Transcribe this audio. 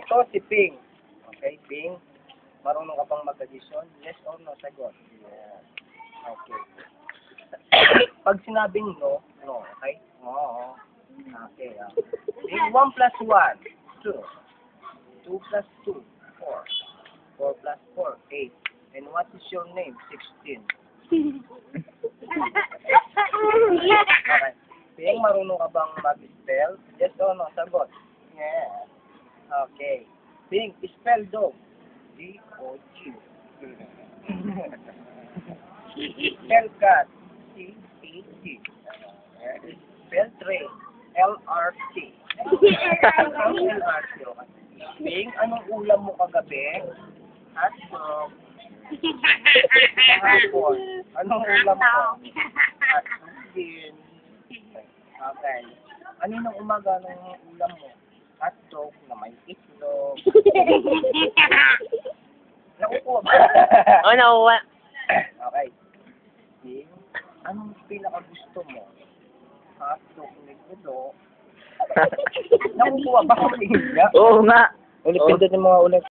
Ito si Ping. Okay, Ping. Marunong ka bang mag-addition? Yes or no? Sagot. Yes. Okay. Pag sinabing no, no. Okay? Oo. Okay. Ping, 1 plus 1, 2. 2 plus 2, 4. 4 plus 4, 8. And what is your name? 16. Okay. Ping, marunong ka bang mag-spell? Yes or no? Sagot. Yes. Okay. Ping, spell dog. D-O-G. Spell cat. C-A-T. Spell train. L-R-T. L-R-T. Ping, anong ulam mo kagabi? Hotdog. Hapon. Anong ulam mo? Hotdog din. Okay. Kaninang umaga anong ulam mo? Hotdog na may itlog. Nakukuha ba? Oh, nakuha. Okay. Ping, anong pinaka-gusto mo? Hotdog may gulo. Nakukuha ba? Oo nga. Ulit, pindutin mo nga ulit.